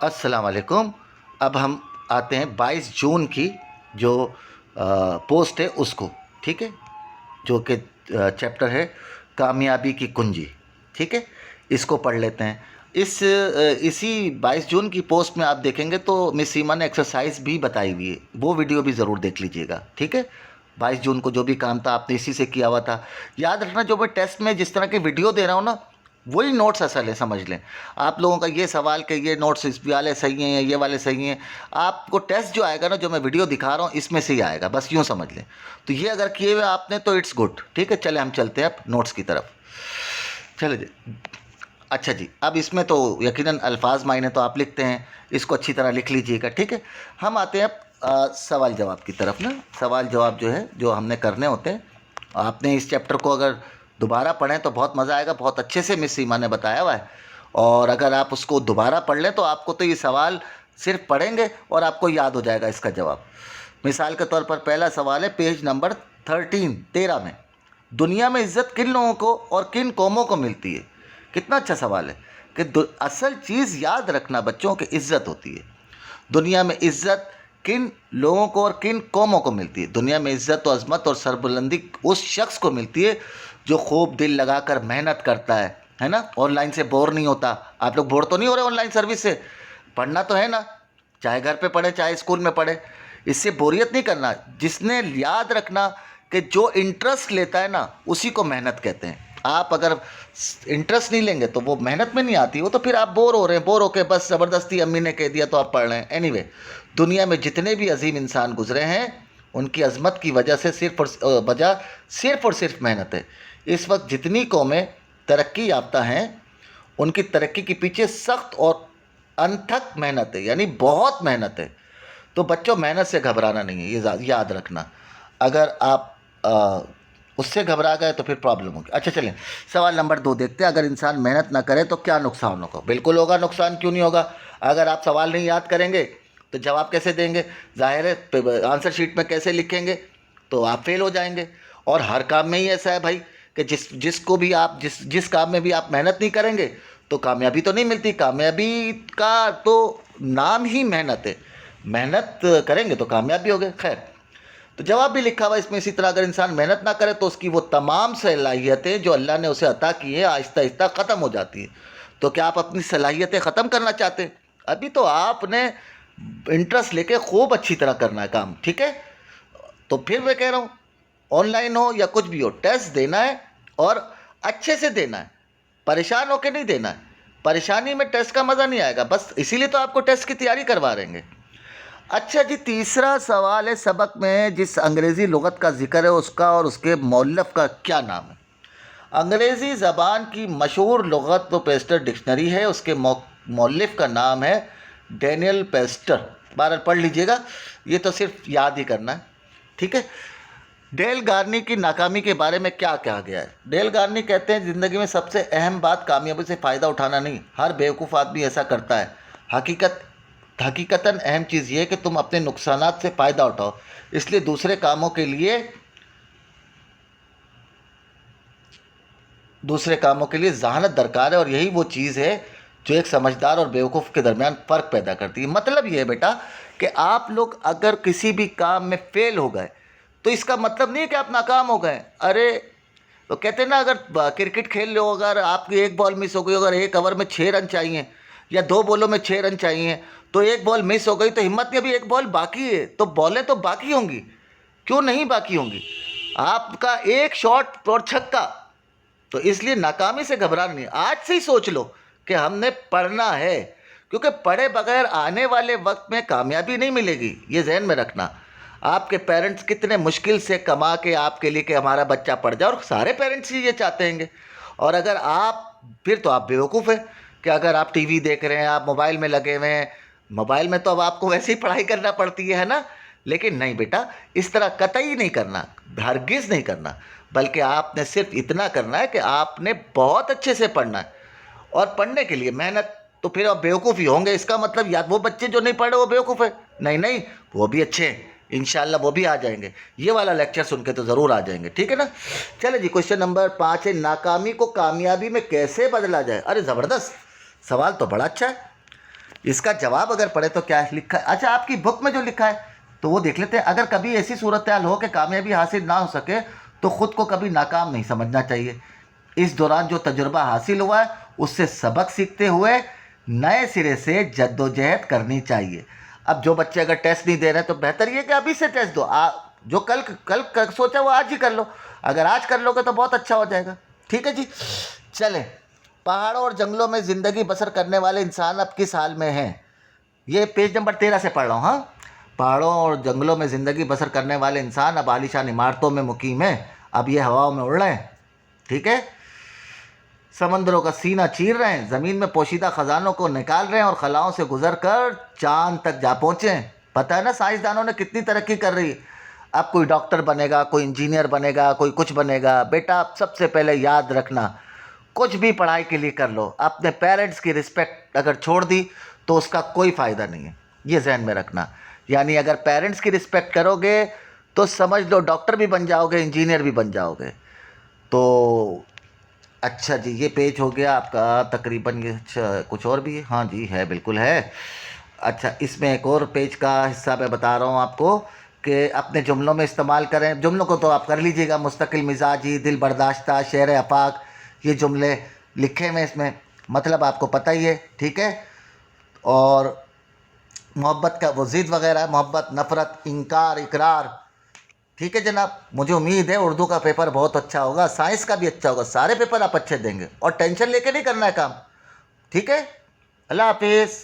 السلام علیکم. اب ہم آتے ہیں 22 جون کی جو پوسٹ ہے اس کو. ٹھیک ہے, جو کہ چیپٹر ہے کامیابی کی کنجی. ٹھیک ہے, اس کو پڑھ لیتے ہیں. اسی 22 جون کی پوسٹ میں آپ دیکھیں گے تو مس سیما نے ایکسرسائز بھی بتائی ہوئی ہے, وہ ویڈیو بھی ضرور دیکھ لیجئے گا. ٹھیک ہے, 22 جون کو جو بھی کام تھا آپ نے اسی سے کیا ہوا تھا. یاد رکھنا, جو میں ٹیسٹ میں جس طرح کے ویڈیو دے رہا ہوں نا, وہی نوٹس اصل ہے, سمجھ لیں. آپ لوگوں کا یہ سوال کہ یہ نوٹس اس والے صحیح ہیں یا یہ والے صحیح ہیں, آپ کو ٹیسٹ جو آئے گا نا, جو میں ویڈیو دکھا رہا ہوں اس میں سے ہی آئے گا, بس یوں سمجھ لیں. تو یہ اگر کیے ہوئے آپ نے تو اٹس گڈ. ٹھیک ہے, چلے ہم چلتے ہیں اب نوٹس کی طرف. چلے جی. اچھا جی, اب اس میں تو یقیناً الفاظ معنی تو آپ لکھتے ہیں, اس کو اچھی طرح لکھ لیجئے گا. ٹھیک ہے, ہم آتے ہیں اب سوال جواب کی طرف نا. سوال جواب جو ہے جو ہم نے کرنے ہوتے ہیں, آپ نے اس چیپٹر کو اگر دوبارہ پڑھیں تو بہت مزہ آئے گا. بہت اچھے سے مس سیما نے بتایا ہوا ہے, اور اگر آپ اس کو دوبارہ پڑھ لیں تو آپ کو تو یہ سوال صرف پڑھیں گے اور آپ کو یاد ہو جائے گا اس کا جواب. مثال کے طور پر پہلا سوال ہے پیج نمبر 13 میں. دنیا میں عزت کن لوگوں کو اور کن قوموں کو ملتی ہے؟ کتنا اچھا سوال ہے کہ اصل چیز یاد رکھنا بچوں کی عزت ہوتی ہے. دنیا میں عزت کن لوگوں کو اور کن قوموں کو ملتی ہے؟ دنیا میں عزت و عظمت اور سربلندی اس شخص کو ملتی ہے جو خوب دل لگا کر محنت کرتا ہے نا. آن لائن سے بور نہیں ہوتا. آپ لوگ بور تو نہیں ہو رہے آن لائن سروس سے؟ پڑھنا تو ہے نا, چاہے گھر پہ پڑھے چاہے اسکول میں پڑھے, اس سے بوریت نہیں کرنا. جس نے یاد رکھنا کہ جو انٹرسٹ لیتا ہے نا اسی کو محنت کہتے ہیں. آپ اگر انٹرسٹ نہیں لیں گے تو وہ محنت میں نہیں آتی, وہ تو پھر آپ بور ہو رہے ہیں, بور ہو کے بس زبردستی امی نے کہہ دیا تو آپ پڑھ رہے ہیں. اینی وے, دنیا میں جتنے بھی عظیم انسان گزرے ہیں ان کی عظمت کی وجہ سے صرف اور صرف محنت ہے. اس وقت جتنی قومیں ترقی یافتہ ہیں ان کی ترقی کے پیچھے سخت اور انتھک محنت ہے, یعنی بہت محنت ہے. تو بچوں, محنت سے گھبرانا نہیں ہے, یہ یاد رکھنا. اگر آپ اس سے گھبرا گئے تو پھر پرابلم ہوگی. اچھا چلیں, سوال نمبر 2 دیکھتے ہیں. اگر انسان محنت نہ کرے تو کیا نقصان ہوگا؟ بالکل ہوگا نقصان, کیوں نہیں ہوگا. اگر آپ سوال نہیں یاد کریں گے تو جواب کیسے دیں گے؟ ظاہر ہے آنسر شیٹ میں کیسے لکھیں گے؟ تو آپ فیل ہو جائیں گے. اور ہر کام میں ہی ایسا ہے بھائی کہ جس کو بھی آپ جس کام میں بھی آپ محنت نہیں کریں گے تو کامیابی تو نہیں ملتی. کامیابی کا تو نام ہی محنت ہے. محنت کریں گے تو کامیابی ہوگے. خیر, تو جواب بھی لکھا ہوا اس میں اسی طرح. اگر انسان محنت نہ کرے تو اس کی وہ تمام صلاحیتیں جو اللہ نے اسے عطا کی ہیں آہستہ آہستہ ختم ہو جاتی ہیں. تو کیا آپ اپنی صلاحیتیں ختم کرنا چاہتے ہیں؟ ابھی تو آپ نے انٹرسٹ لے کے خوب اچھی طرح کرنا ہے کام. ٹھیک ہے, تو پھر میں کہہ رہا ہوں آن لائن ہو یا کچھ بھی ہو, ٹیسٹ دینا ہے اور اچھے سے دینا ہے. پریشان ہو کے نہیں دینا ہے. پریشانی میں ٹیسٹ کا مزہ نہیں آئے گا, بس اسی لیے تو آپ کو ٹیسٹ کی تیاری کروا رہیں گے. اچھا جی, تیسرا سوال ہے سبق میں جس انگریزی لغت کا ذکر ہے اس کا اور اس کے مؤلف کا کیا نام ہے؟ انگریزی زبان کی مشہور لغت تو پیسٹر ڈکشنری ہے, اس کے مؤلف کا نام ہے ڈینیل پیسٹر. بہرحال پڑھ لیجئے گا, یہ تو صرف یاد ہی کرنا ہے. ٹھیک ہے. ڈیل کارنیگی کی ناکامی کے بارے میں کیا کہا گیا ہے؟ ڈیل کارنیگی کہتے ہیں زندگی میں سب سے اہم بات کامیابی سے فائدہ اٹھانا نہیں, ہر بیوقوف آدمی ایسا کرتا ہے. حقیقتاً اہم چیز یہ ہے کہ تم اپنے نقصانات سے فائدہ اٹھاؤ, اس لیے دوسرے کاموں کے لیے ذہانت درکار ہے, اور یہی وہ چیز ہے جو ایک سمجھدار اور بیوقوف کے درمیان فرق پیدا کرتی ہے. مطلب یہ ہے بیٹا کہ آپ لوگ اگر کسی بھی کام میں فیل ہو گئے تو اس کا مطلب نہیں ہے کہ آپ ناکام ہو گئے. ارے تو کہتے ہیں نا, اگر کرکٹ کھیل لو, اگر آپ کی ایک بال مس ہو گئی, اگر ایک اوور میں 6 رن چاہیے یا 2 بالوں میں 6 رن چاہیے, تو ایک بال مس ہو گئی تو ہمت نہیں, ابھی ایک بال باقی ہے, تو بالیں تو باقی ہوں گی. کیوں نہیں باقی ہوں گی؟ آپ کا ایک شاٹ اور چھکا. تو اس لیے ناکامی سے گھبرانا نہیں. آج سے ہی سوچ لو کہ ہم نے پڑھنا ہے, کیونکہ پڑھے بغیر آنے والے وقت میں کامیابی نہیں ملے گی. یہ ذہن میں رکھنا. آپ کے پیرنٹس کتنے مشکل سے کما کے آپ کے لیے کہ ہمارا بچہ پڑھ جائے, اور سارے پیرنٹس ہی یہ چاہتے ہیں گے. اور اگر آپ پھر تو آپ بیوقوف ہیں کہ اگر آپ ٹی وی دیکھ رہے ہیں, آپ موبائل میں لگے ہوئے ہیں. موبائل میں تو اب آپ کو ویسے ہی پڑھائی کرنا پڑتی ہے نا, لیکن نہیں بیٹا, اس طرح قطعی نہیں کرنا, ہرگز نہیں کرنا. بلکہ آپ نے صرف اتنا کرنا ہے کہ آپ نے بہت اچھے سے پڑھنا ہے, اور پڑھنے کے لیے محنت. تو پھر آپ بیوقوف ہی ہوں گے. اس کا مطلب یا وہ بچے جو نہیں پڑھ رہے وہ بیوقوف ہے؟ نہیں, وہ بھی اچھے ہیں, انشاءاللہ وہ بھی آ جائیں گے. یہ والا لیکچر سن کے تو ضرور آ جائیں گے. ٹھیک ہے نا. چلے جی, کوشچن نمبر 5 ہے ناکامی کو کامیابی میں کیسے بدلا جائے. ارے زبردست سوال, تو بڑا اچھا ہے. اس کا جواب اگر پڑھے تو کیا لکھا ہے. اچھا آپ کی بک میں جو لکھا ہے تو وہ دیکھ لیتے ہیں. اگر کبھی ایسی صورتحال ہو کہ کامیابی حاصل نہ ہو سکے تو خود کو کبھی ناکام نہیں سمجھنا چاہیے. اس دوران جو تجربہ حاصل ہوا ہے اس سے سبق سیکھتے ہوئے نئے سرے سے جد و جہد کرنی چاہیے. اب جو بچے اگر ٹیسٹ نہیں دے رہے تو بہتر یہ کہ ابھی سے ٹیسٹ دو. جو کل سوچا وہ آج ہی کر لو. اگر آج کر لو گے تو بہت اچھا ہو جائے گا. ٹھیک ہے جی. چلیں. پہاڑوں اور جنگلوں میں زندگی بسر کرنے والے انسان اب کس حال میں ہیں؟ یہ پیج نمبر 13 سے پڑھ رہا ہوں. ہاں، پہاڑوں اور جنگلوں میں زندگی بسر کرنے والے انسان اب عالیشان عمارتوں میں مقیم ہیں. اب یہ ہواؤں میں اڑ رہے ہیں. ٹھیک ہے. سمندروں کا سینہ چیر رہے ہیں، زمین میں پوشیدہ خزانوں کو نکال رہے ہیں اور خلاؤں سے گزر کر چاند تک جا پہنچے ہیں. پتہ ہے نا سائنسدانوں نے کتنی ترقی کر رہی ہے. اب کوئی ڈاکٹر بنے گا، کوئی انجینئر بنے گا، کوئی کچھ بنے گا. بیٹا سب سے پہلے یاد رکھنا، کچھ بھی پڑھائی کے لیے کر لو، اپنے پیرنٹس کی رسپیکٹ اگر چھوڑ دی تو اس کا کوئی فائدہ نہیں ہے. یہ ذہن میں رکھنا. یعنی اگر پیرنٹس کی رسپیکٹ کرو گے تو سمجھ لو ڈاکٹر بھی بن جاؤ گے، انجینئر بھی بن جاؤ گے. تو اچھا جی، یہ پیج ہو گیا آپ کا تقریباً. اچھا کچھ اور بھی ہے؟ ہاں جی ہے، بالکل ہے. اچھا اس میں ایک اور پیج کا حصہ میں بتا رہا ہوں آپ کو کہ اپنے جملوں میں استعمال کریں. جملوں کو تو آپ کر لیجئے گا. مستقل مزاجی، دل برداشتہ، شعر افاق، یہ جملے لکھے ہوئے اس میں، مطلب آپ کو پتہ ہی ہے. ٹھیک ہے. اور محبت کا وہ ضد وغیرہ، محبت، نفرت، انکار، اقرار. ٹھیک ہے جناب. مجھے امید ہے اردو کا پیپر بہت اچھا ہوگا، سائنس کا بھی اچھا ہوگا. سارے پیپر آپ اچھے دیں گے اور ٹینشن لے کے نہیں کرنا ہے کام. ٹھیک ہے. اللہ حافظ.